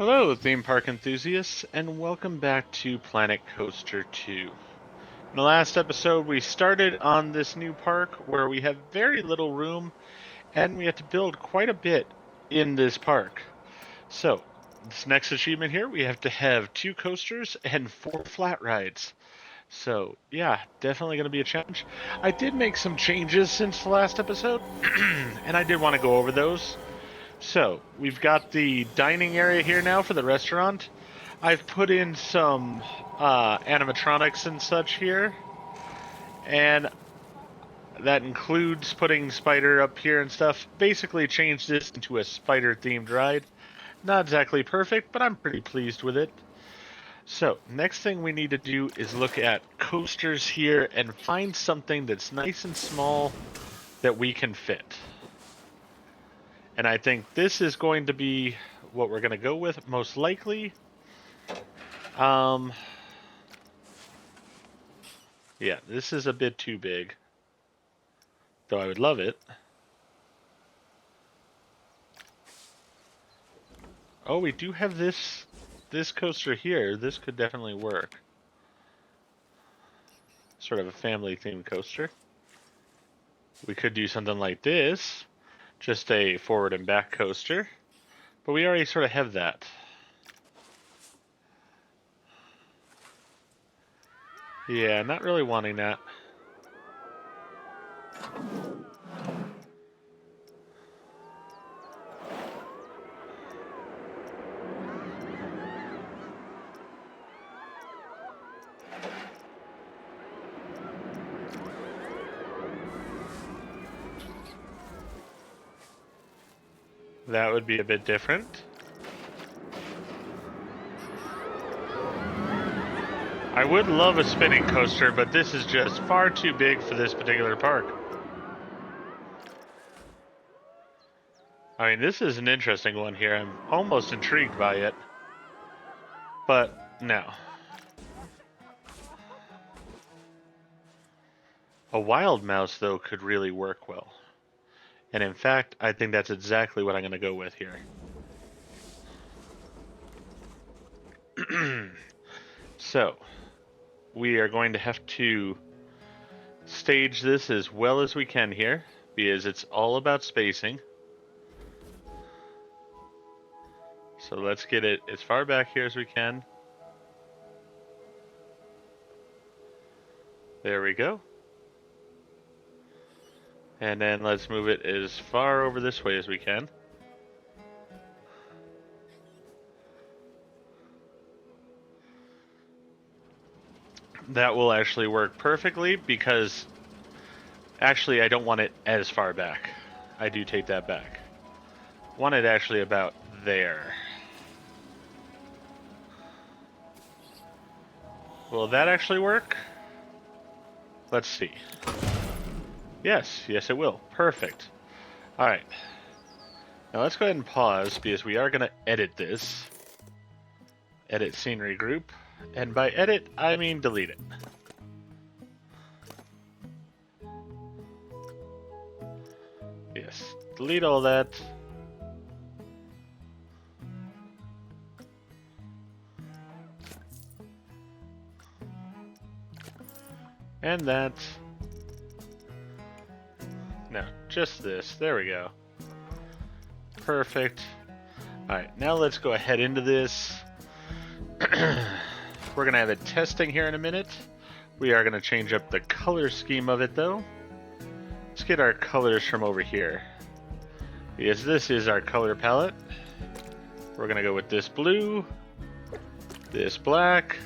Hello, theme park enthusiasts, and welcome back to Planet Coaster 2. In the last episode, we started on this new park where we have very little room and we have to build quite a bit in this park. So, this next achievement here, we have to have 2 coasters and 4 flat rides. So, yeah, definitely going to be a challenge. I did make some changes since the last episode, and I did want to go over those. So, we've got the dining area here now for the restaurant. I've put in some animatronics and such here, and that includes putting Spider up here and stuff. Basically changed this into a Spider-themed ride. Not exactly perfect, but I'm pretty pleased with it. So, next thing we need to do is look at coasters here and find something that's nice and small that we can fit. And I think this is going to be what we're going to go with, most likely. Yeah, this is a bit too big. Though I would love it. Oh, we do have this coaster here. This could definitely work. Sort of a family-themed coaster. We could do something like this. Just a forward and back coaster. But we already sort of have that. Yeah, not really wanting that. That would be a bit different. I would love a spinning coaster, but this is just far too big for this particular park. I mean, this is an interesting one here. I'm almost intrigued by it. But, no. A wild mouse, though, could really work well. And in fact, I think that's exactly what I'm going to go with here. So, we are going to have to stage this as well as we can here, because it's all about spacing. So let's get it as far back here as we can. There we go. And then let's move it as far over this way as we can. That will actually work perfectly because actually I don't want it as far back. I do take that back. I want it actually about there. Will that actually work? Let's see. Yes, it will. Perfect. Alright. Now let's go ahead and pause because we are going to edit this. Edit scenery group. And by edit, I mean delete it. Yes, delete all that. And that. No, just this. There we go. Perfect. Alright, now let's go ahead into this. We're going to have it testing here in a minute. We are going to change up the color scheme of it, though. Let's get our colors from over here. Because this is our color palette. We're going to go with this blue, this black,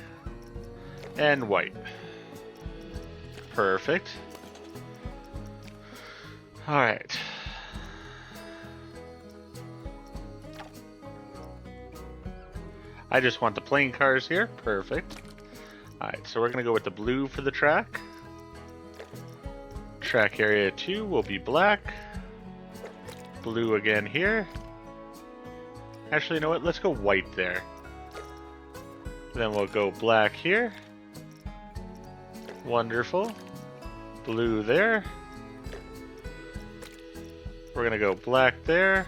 and white. Perfect. Alright. I just want the plain cars here. Perfect. Alright, so we're going to go with the blue for the track. Track area 2 will be black. Blue again here. Actually, you know what? Let's go white there. Then we'll go black here. Wonderful. Blue there. We're going to go black there.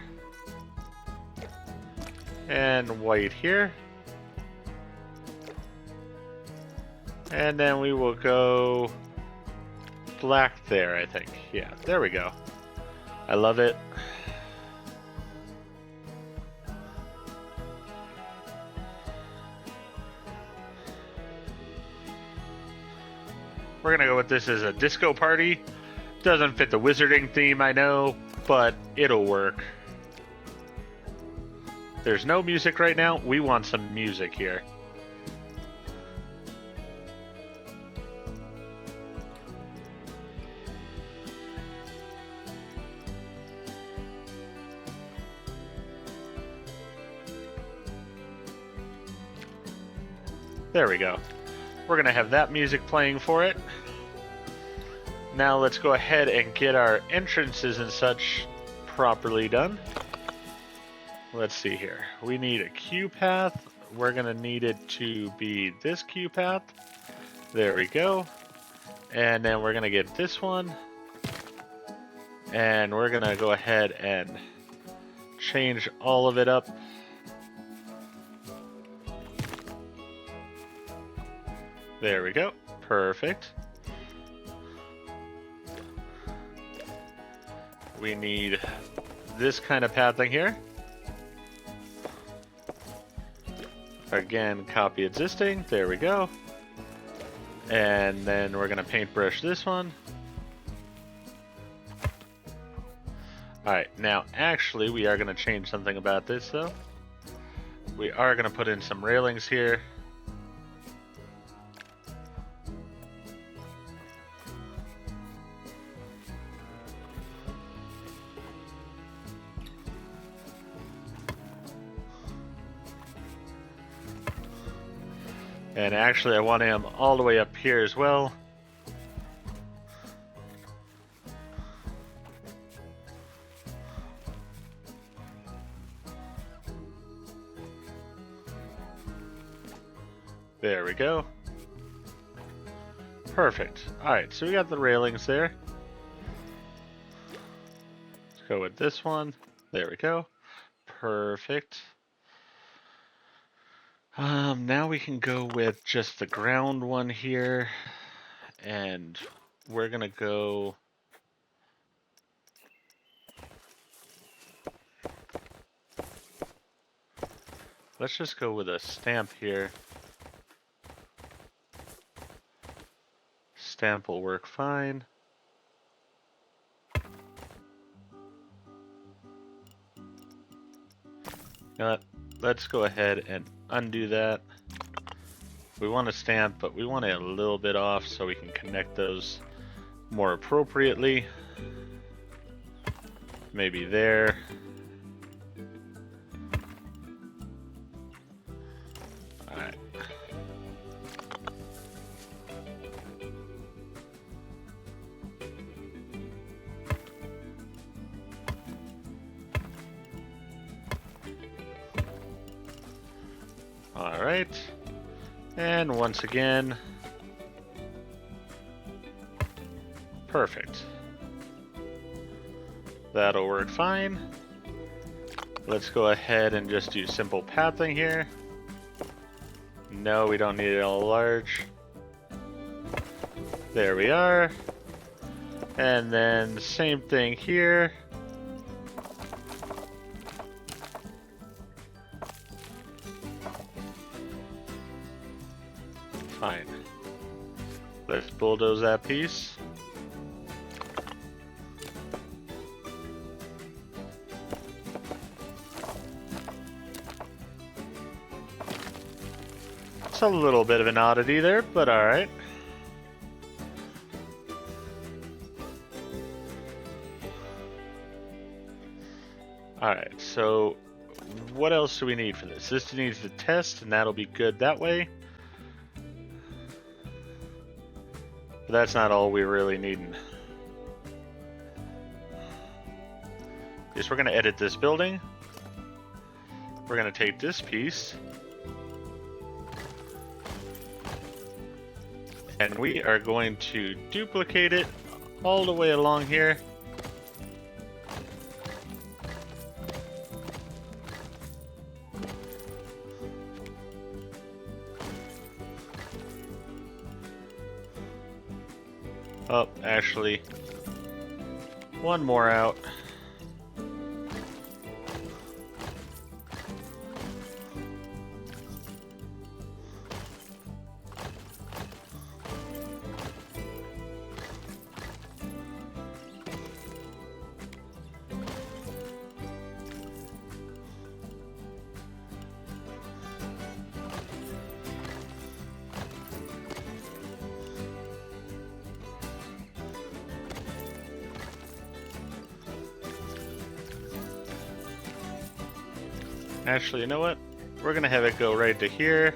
And white here. And then we will go black there, I think. Yeah, there we go. I love it. We're gonna go with this as a disco party. Doesn't fit the wizarding theme, I know, but it'll work. There's no music right now. We want some music here. There we go. We're gonna have that music playing for it. Now let's go ahead and get our entrances and such properly done. Let's see here. We need a queue path. We're gonna need it to be this queue path. There we go. And then we're gonna get this one. And we're gonna go ahead and change all of it up. There we go. Perfect. We need this kind of pathing here. Again, copy existing. There we go. And then we're going to paintbrush this one. Alright, now actually we are going to change something about this though. We are going to put in some railings here. And actually I want him all the way up here as well. There we go. Perfect. Alright, so we got the railings there. Let's go with this one. There we go. Perfect. Now we can go with just the ground one here, and we're gonna go let's just go with a stamp here. Stamp will work fine. Let's go ahead and undo that. We want a stamp, but we want it a little bit off so we can connect those more appropriately. Maybe there. Alright. Alright. And once again. Perfect. That'll work fine. Let's go ahead and just do simple pathing here. No, we don't need it all large. There we are. And then same thing here. Fine. Let's bulldoze that piece. It's a little bit of an oddity there, but alright. Alright, so what else do we need for this? This needs the test, and that'll be good that way. But that's not all we're really needing. Yes, we're going to edit this building. We're going to take this piece. And we are going to duplicate it all the way along here. Oh, actually, one more out. Actually, you know what? We're gonna have it go right to here.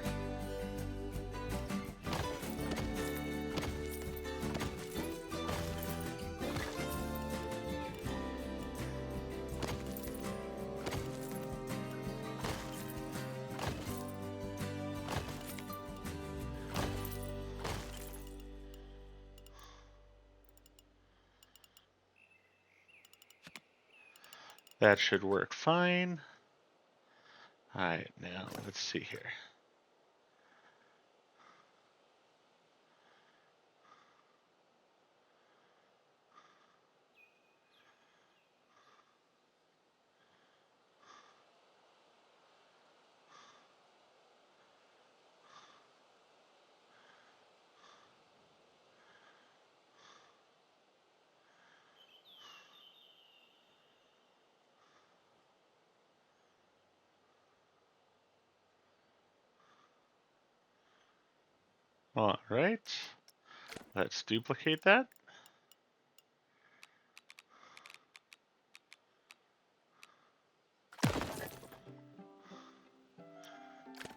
That should work fine. Alright, now let's see here. Alright, let's duplicate that.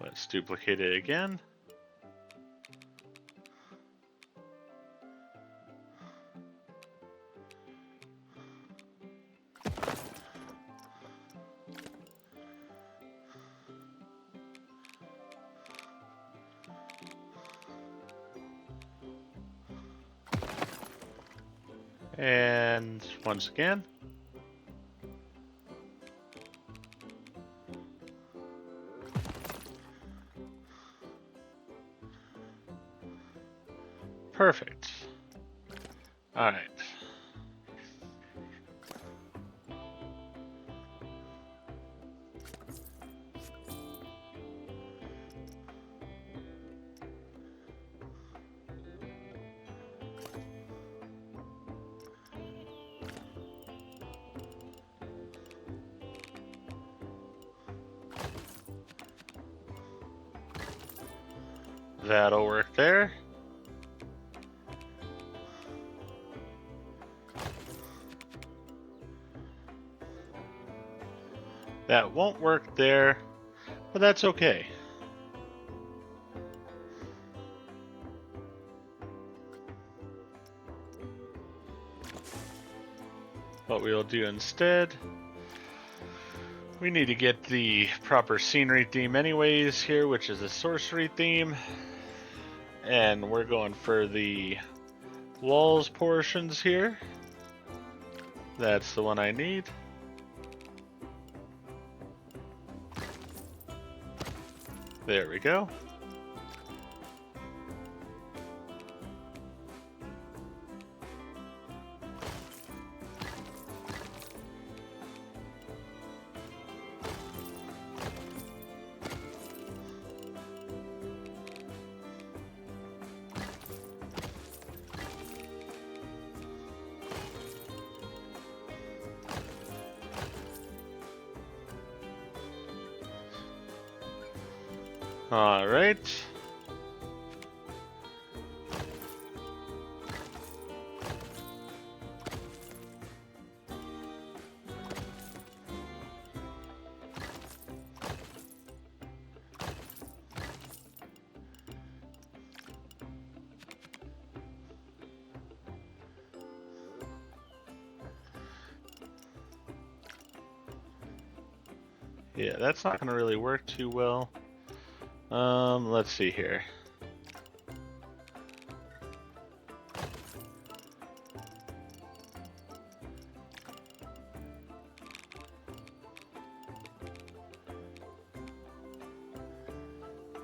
Let's duplicate it again. And once again. Perfect. Alright. That'll work there. That won't work there, but that's okay. What we'll do instead, we need to get the proper scenery theme anyways here, which is a sorcery theme. And we're going for the walls portions here. That's the one I need. There we go. All right. Yeah, that's not going to really work too well. Let's see here.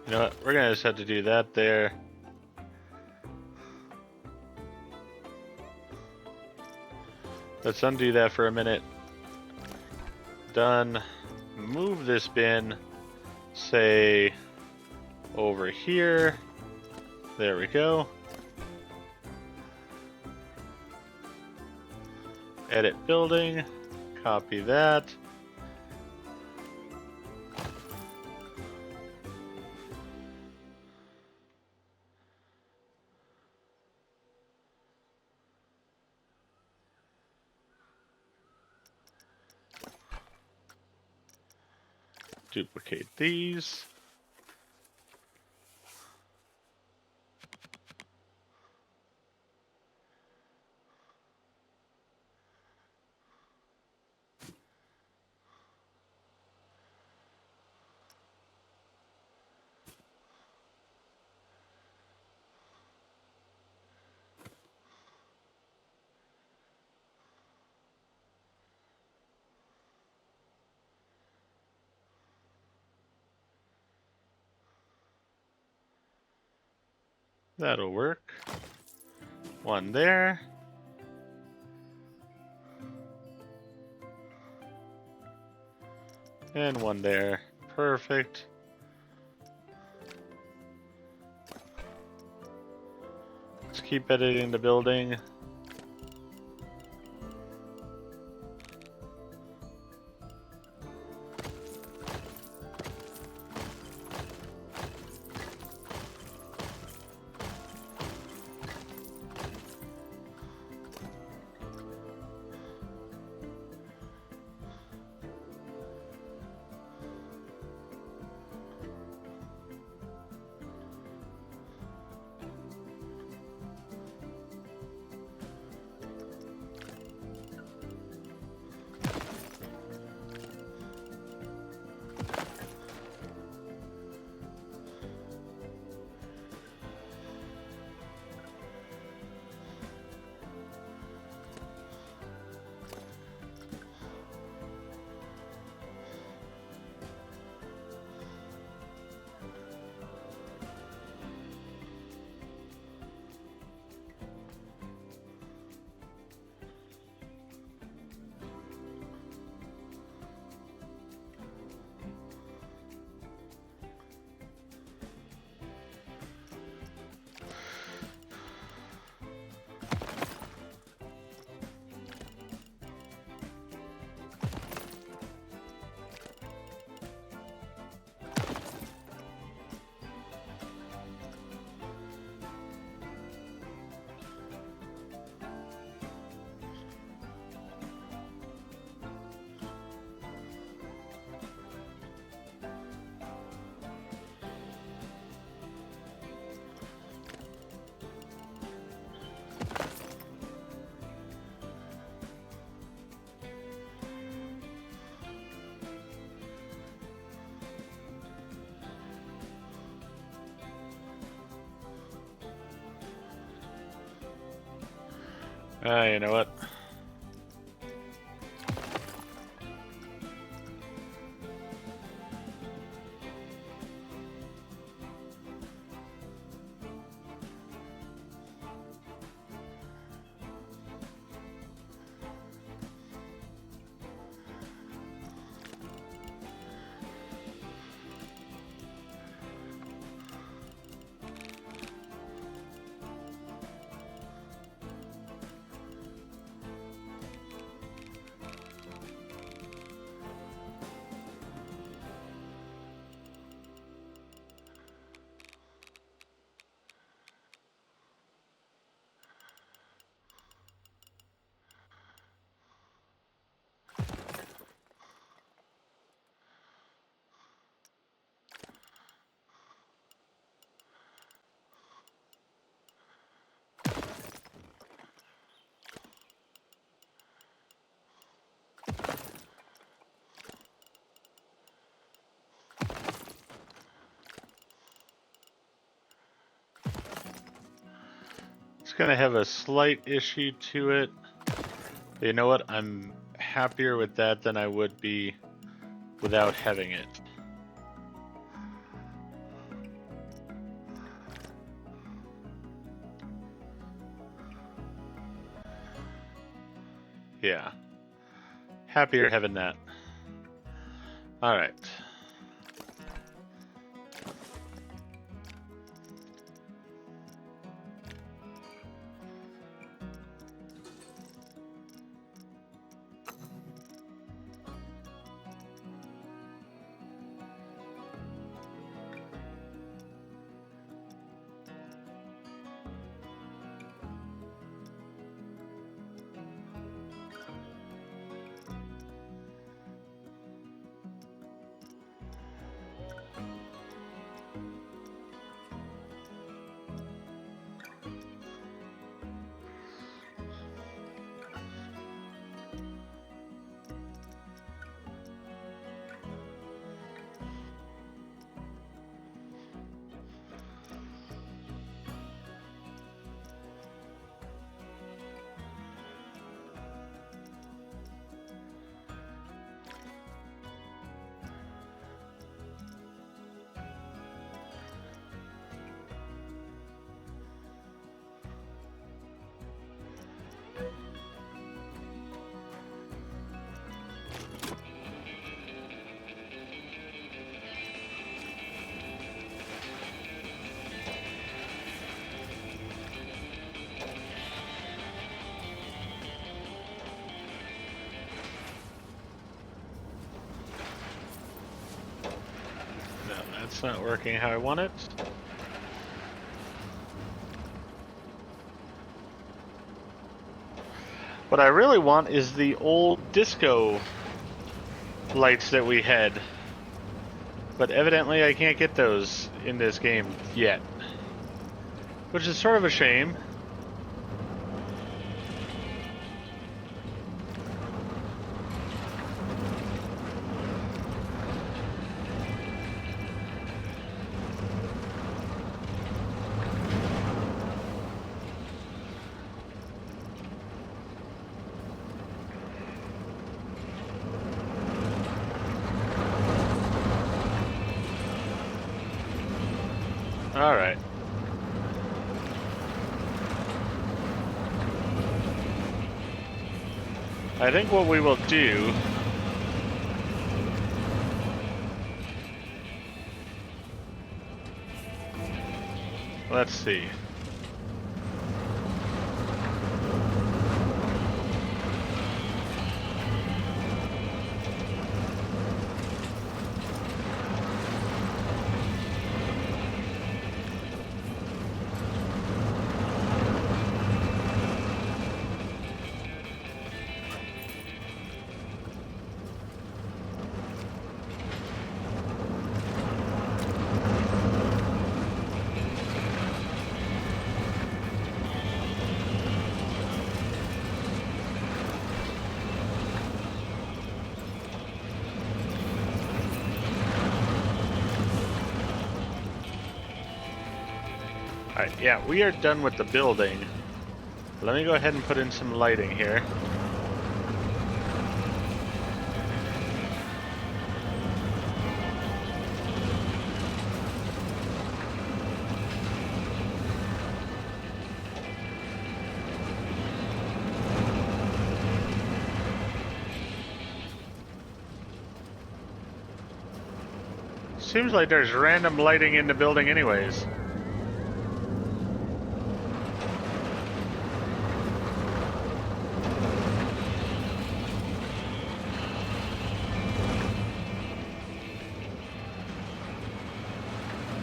You know what? We're gonna just have to do that there. Let's undo that for a minute. Done. Move this bin, say, over here. There we go. Edit building. Copy that. Duplicate these. That'll work. One there. And one there. Perfect. Let's keep editing the building. You know what? It's gonna have a slight issue to it. But you know what? I'm happier with that than I would be without having it. Yeah. Happier having that. Alright. No, that's not working how I want it. What I really want is the old disco lights that we had. But evidently I can't get those in this game yet. Which is sort of a shame. Alright. I think what we will do... Let's see. Alright, yeah, we are done with the building. Let me go ahead and put in some lighting here. Seems like there's random lighting in the building anyways.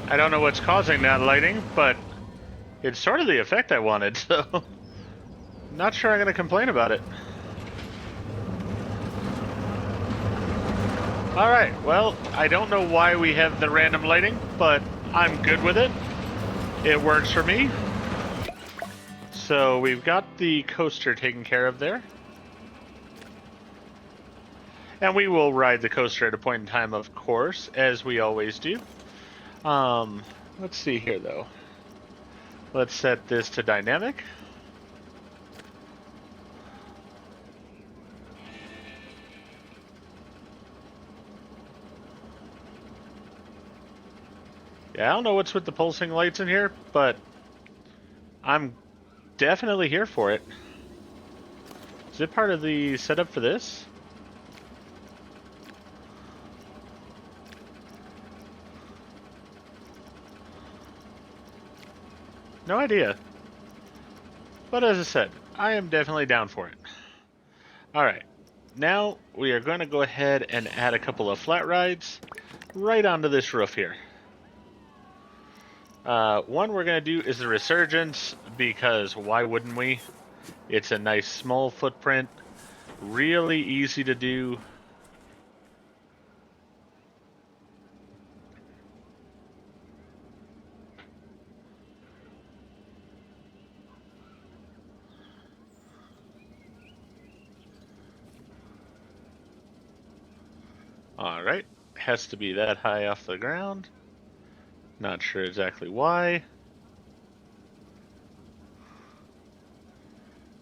I don't know what's causing that lighting, but it's sort of the effect I wanted, so not sure I'm going to complain about it. Alright, well, I don't know why we have the random lighting, but I'm good with it. It works for me. So we've got the coaster taken care of there. And we will ride the coaster at a point in time, of course, as we always do. Let's see here, though. Let's set this to dynamic. Yeah, I don't know what's with the pulsing lights in here, but I'm definitely here for it. It's Is it part of the setup for this? No idea. But as I said, I am definitely down for it. Alright, now we are going to go ahead and add a couple of flat rides right onto this roof here. One we're going to do is the Resurgence, because why wouldn't we? It's a nice small footprint, really easy to do. Alright, has to be that high off the ground. Not sure exactly why.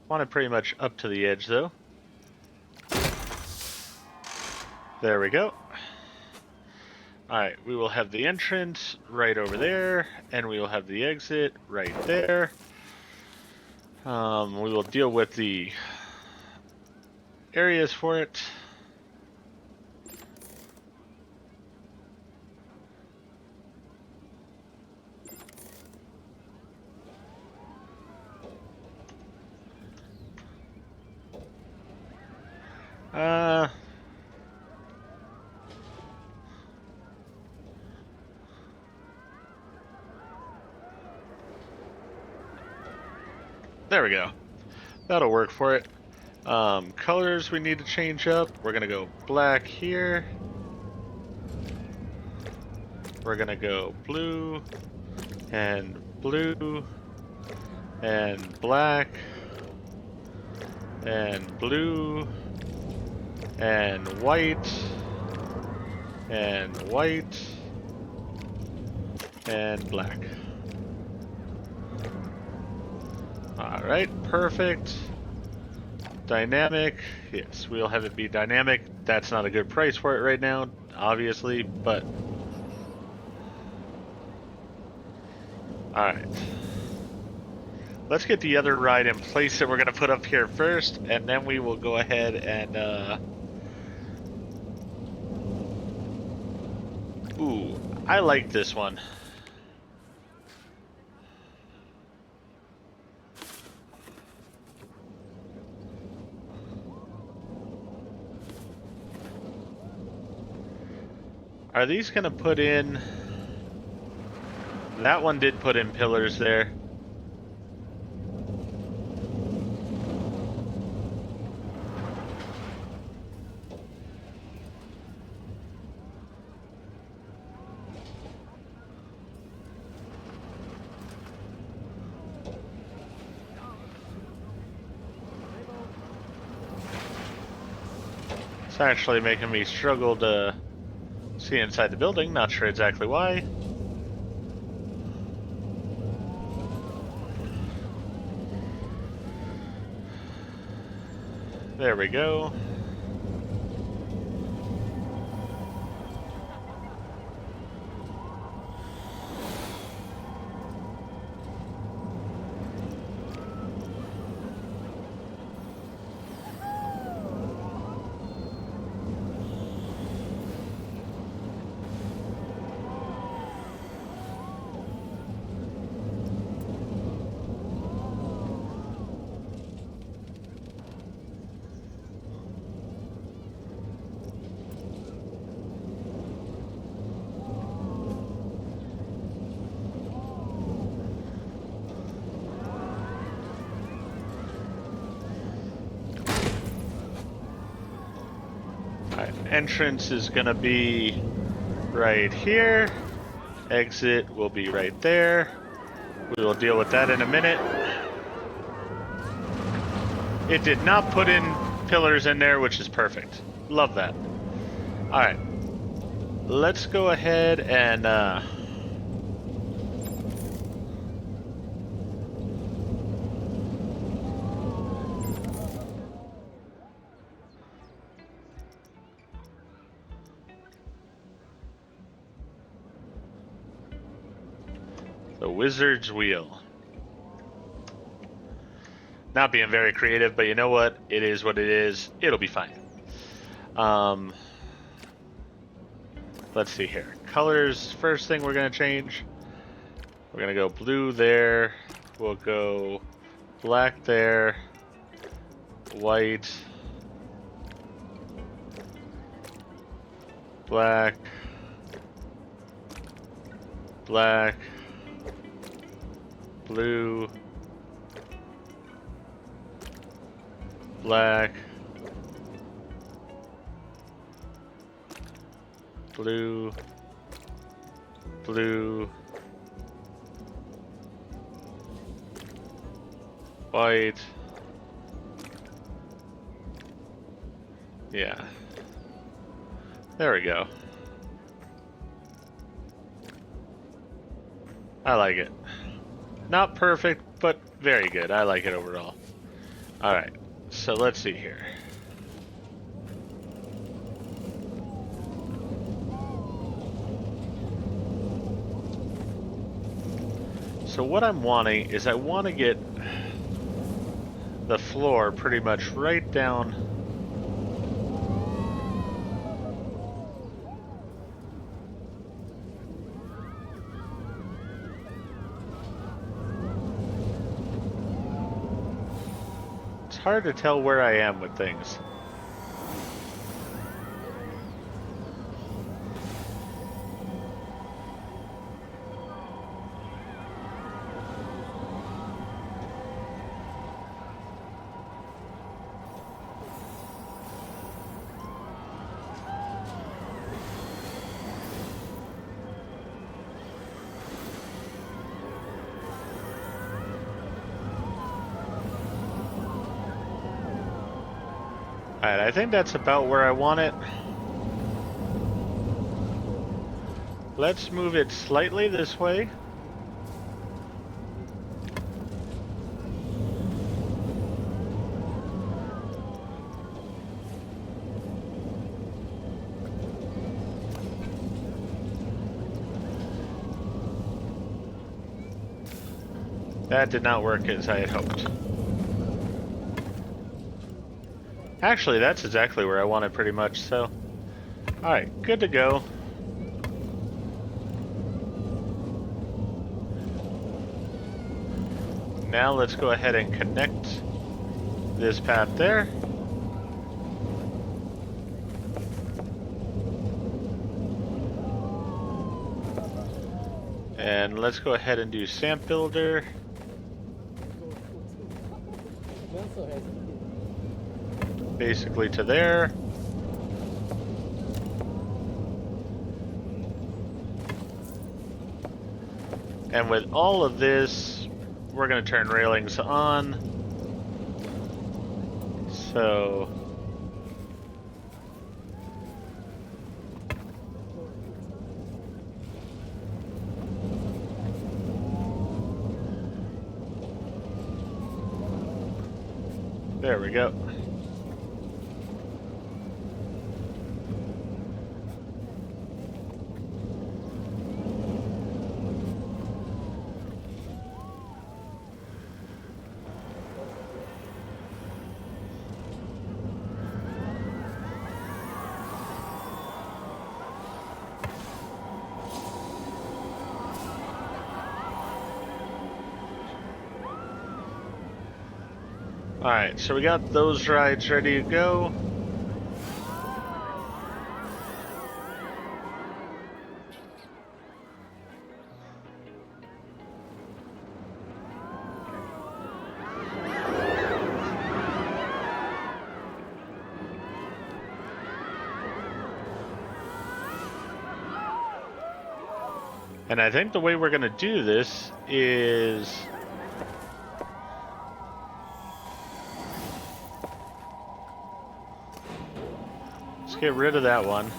Want it pretty much up to the edge though. There we go. Alright, we will have the entrance right over there, and we will have the exit right there. We will deal with the areas for it. There we go. That'll work for it. Colors we need to change up. We're gonna go black here. We're gonna go blue and blue and black and blue and white and white and black. Alright, perfect. Dynamic. Yes, we'll have it be dynamic. That's not a good price for it right now, obviously, but... Alright. Let's get the other ride in place that we're going to put up here first, and then we will go ahead and... Ooh, I like this one. Are these going to put in... That one did put in pillars there. It's actually making me struggle to see inside the building, not sure exactly why. There we go. Entrance is gonna be right here. Exit will be right there. We will deal with that in a minute. It did not put in pillars in there, which is perfect. Love that. Alright. Let's go ahead and the Wizard's Wheel. Not being very creative, but you know what? It is what it is. It'll be fine. Let's see here. Colors, first thing we're going to change. We're going to go blue there. We'll go black there. White. Black. Black. Blue. Black. Blue. Blue. White. Yeah. There we go. I like it. Not perfect, but very good. I like it overall. Alright, so let's see here. So what I'm wanting is I want to get the floor pretty much right down It's hard to tell where I am with things. Alright, I think that's about where I want it. Let's move it slightly this way. That did not work as I had hoped. Actually, that's exactly where I want it pretty much, so... Alright, good to go. Now let's go ahead and connect this path there. And let's go ahead and do Stamp Builder. Basically to there. And with all of this, we're going to turn railings on. So there we go. Alright, so we got those rides ready to go. And I think the way we're going to do this is... let's get rid of that one.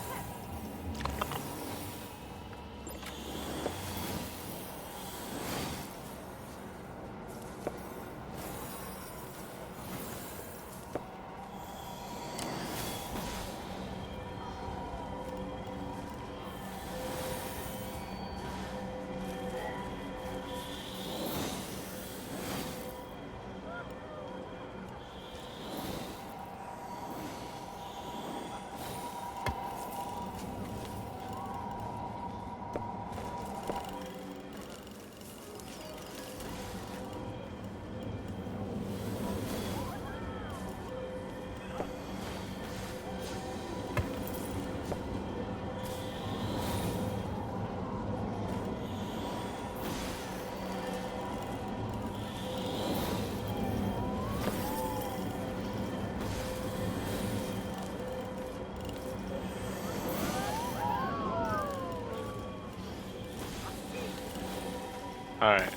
Alright.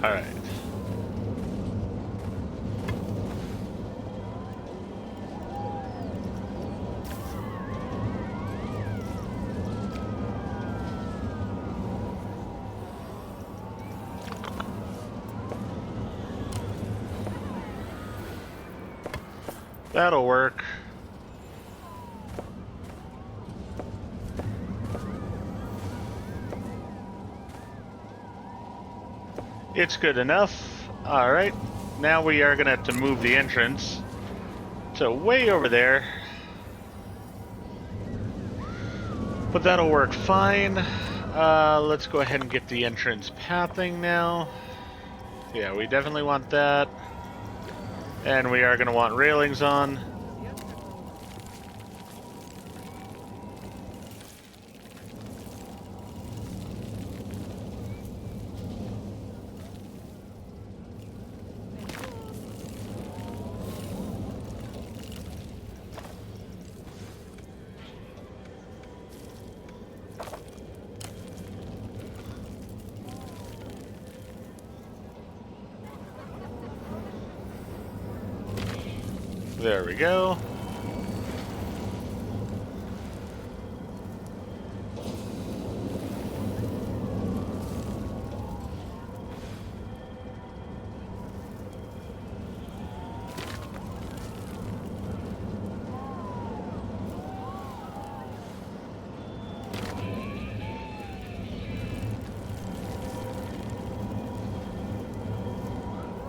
Alright. That'll work. It's good enough. Alright. Now we are gonna have to move the entrance to way over there. But that'll work fine. Let's go ahead and get the entrance pathing now. Yeah, we definitely want that. And we are gonna want railings on. There we go.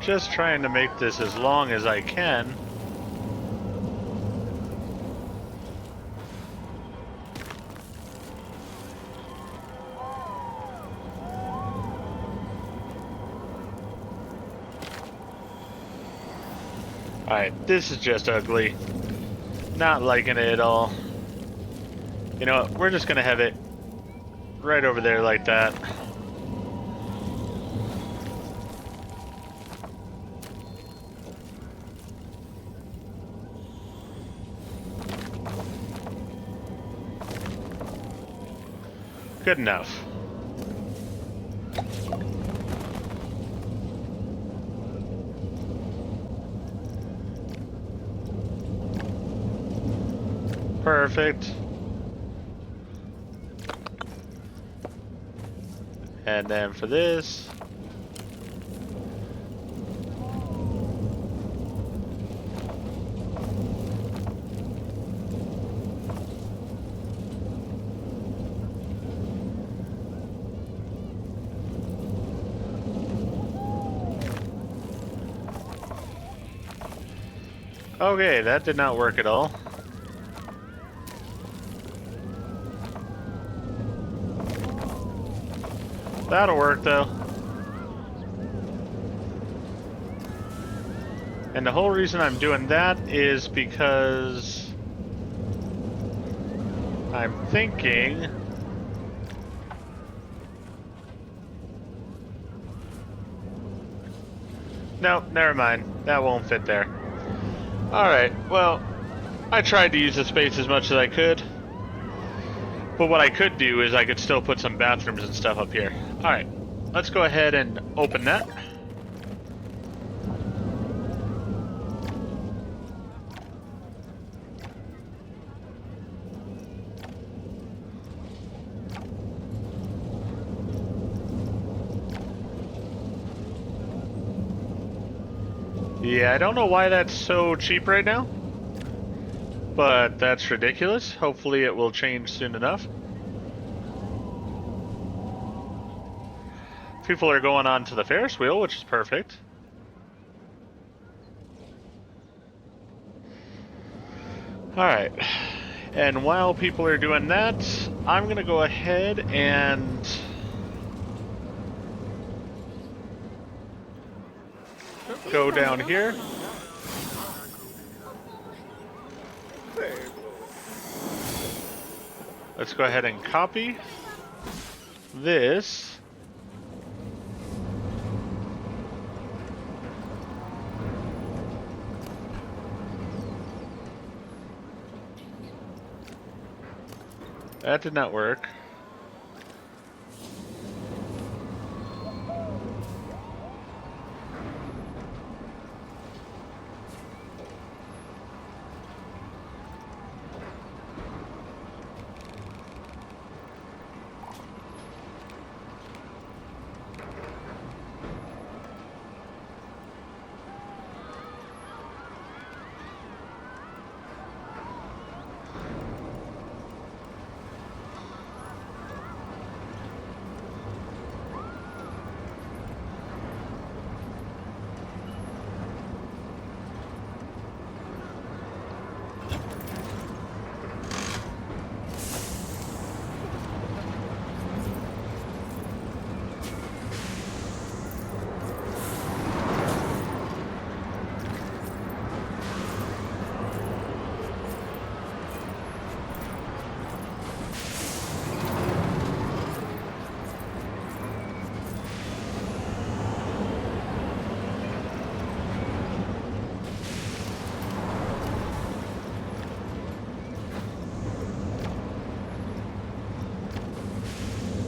Just trying to make this as long as I can. Alright, this is just ugly. Not liking it at all. You know what, we're just gonna have it right over there like that. Good enough. Perfect. And then for this, okay, that did not work at all. That'll work though. And the whole reason I'm doing that is because I'm thinking no, never mind. That won't fit there. Alright, well, I tried to use the space as much as I could. But what I could do is I could still put some bathrooms and stuff up here. Alright, let's go ahead and open that. Yeah, I don't know why that's so cheap right now, but that's ridiculous. Hopefully it will change soon enough. People are going on to the Ferris wheel, which is perfect. Alright, and while people are doing that, I'm going to go ahead and go down here. Let's go ahead and copy this. That did not work.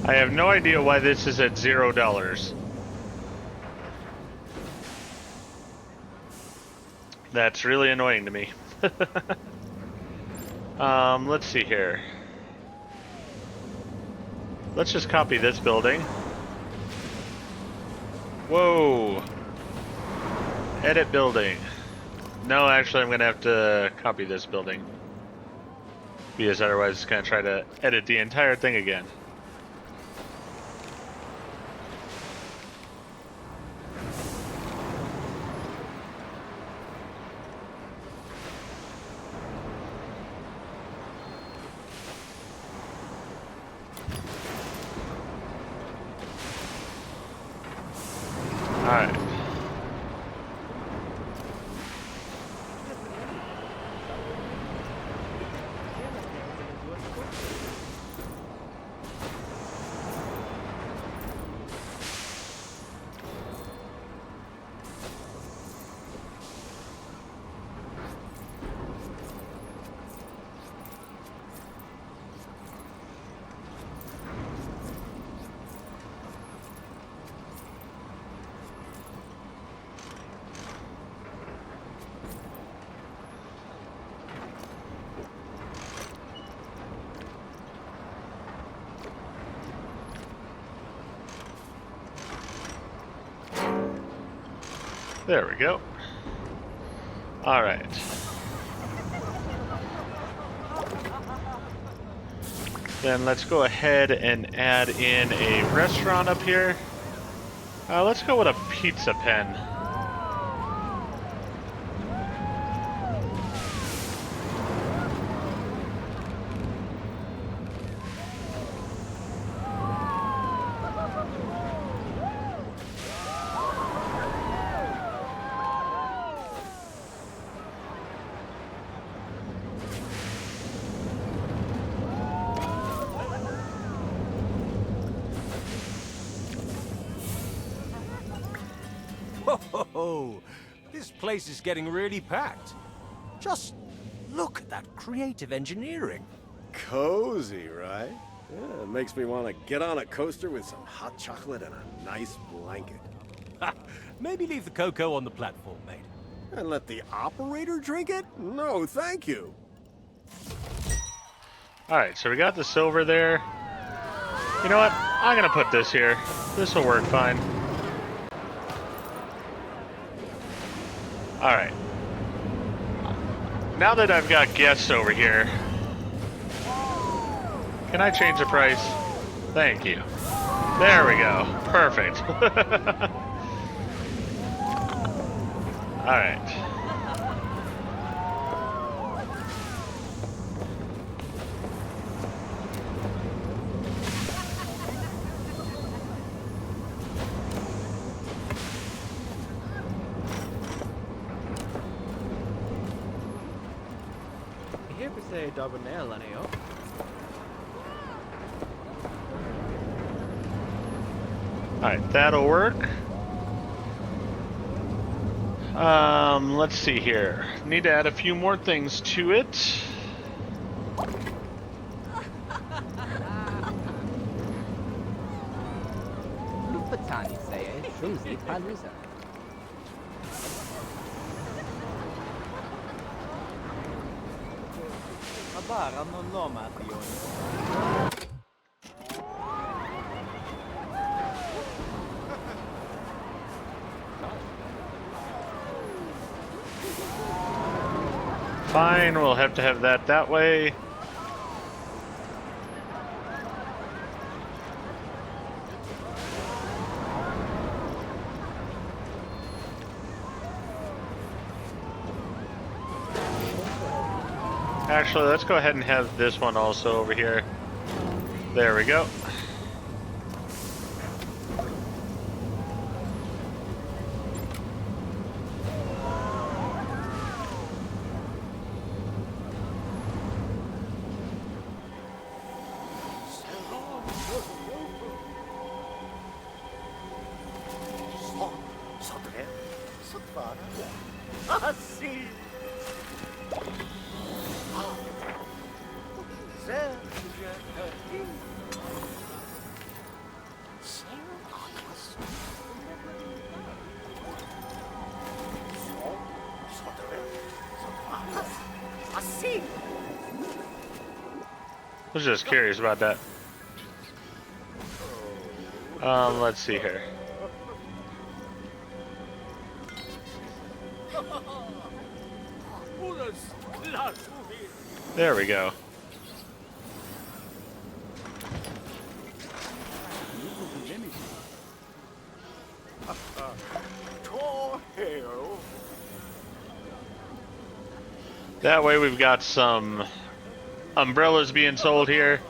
I have no idea why this is at $0. That's really annoying to me. Let's see here. Let's just copy this building. Whoa. Edit building. No, actually I'm going to have to copy this building. Because otherwise it's going to try to edit the entire thing again. Alright. There we go. All right. Then let's go ahead and add in a restaurant up here. Let's go with a pizza pen. Ho! This place is getting really packed. Just look at that creative engineering. Cozy, right? Yeah, it makes me want to get on a coaster with some hot chocolate and a nice blanket. Maybe leave the cocoa on the platform, mate. And let the operator drink it? No, thank you. Alright, so we got the silver there. You know what? I'm gonna put this here. This will work fine. Alright. Now that I've got guests over here, can I change the price? Thank you. There we go. Perfect. Alright. Alright, that'll work. Let's see here. Need to add a few more things to it. Lupatani say Shumzi Paluza. Abara no noma Fiona. Fine, we'll have to have that way. Actually, let's go ahead and have this one also over here. There we go. I was just curious about that. Let's see here. There we go. That way we've got some umbrellas being sold here.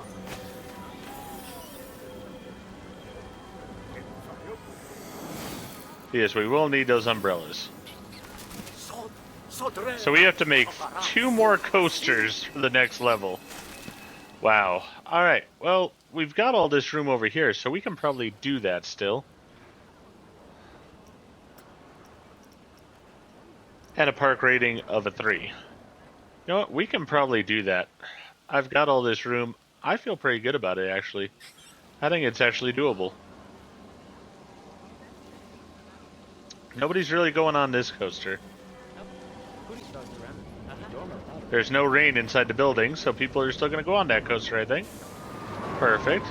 Yes, we will need those umbrellas. So we have to make 2 more coasters for the next level. Wow. Alright, well, we've got all this room over here, so we can probably do that still. At a park rating of a 3. You know what? We can probably do that. I've got all this room. I feel pretty good about it, actually. I think it's actually doable. Nobody's really going on this coaster. There's no rain inside the building, so people are still going to go on that coaster, I think. Perfect.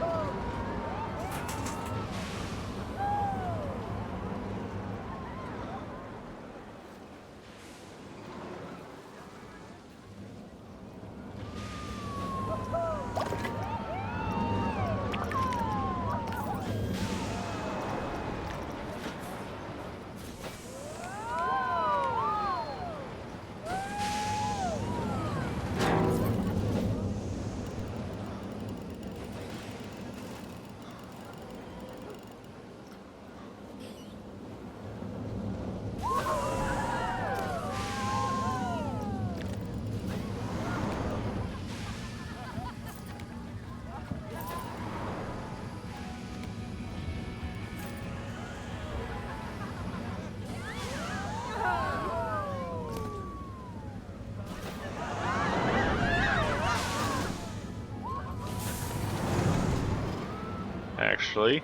Actually,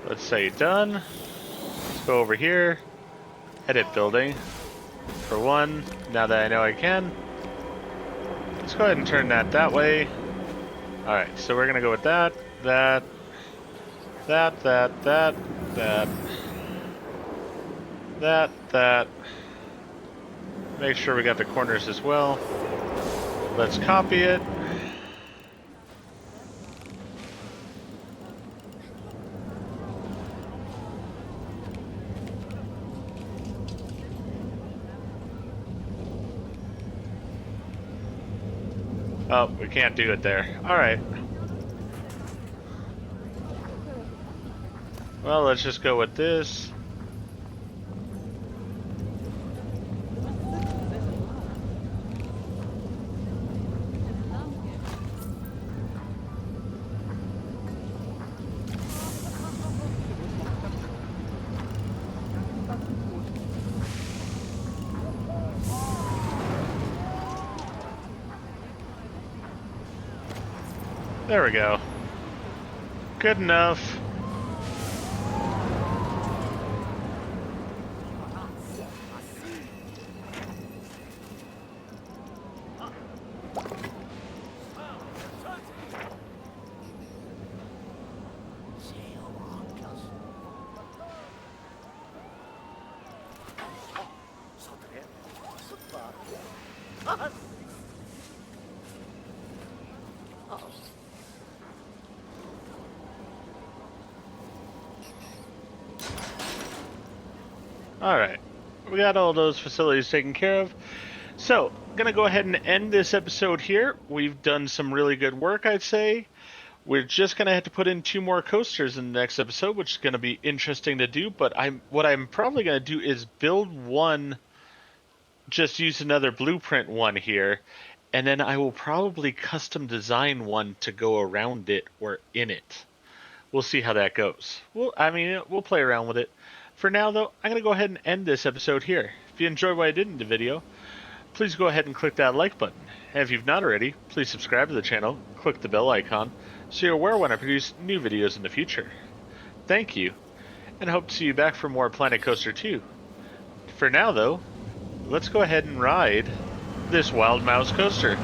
let's say done. Let's go over here, edit building for 1. Now that I know I can, let's go ahead and turn that way. All right, so we're gonna go with that, that. Make sure we got the corners as well. Let's copy it. Oh, we can't do it there. Alright. Well, let's just go with this. There we go. Good enough. Alright, we got all those facilities taken care of. So, gonna go ahead and end this episode here. We've done some really good work, I'd say. We're just gonna have to put in 2 more coasters in the next episode, which is gonna be interesting to do, but what I'm probably gonna do is build one, just use another blueprint one here, and then I will probably custom design one to go around it or in it. We'll see how that goes. We'll play around with it. For now, though, I'm going to go ahead and end this episode here. If you enjoyed what I did in the video, please go ahead and click that like button. And if you've not already, please subscribe to the channel, click the bell icon, so you're aware when I produce new videos in the future. Thank you, and I hope to see you back for more Planet Coaster 2. For now, though, let's go ahead and ride this Wild Mouse coaster.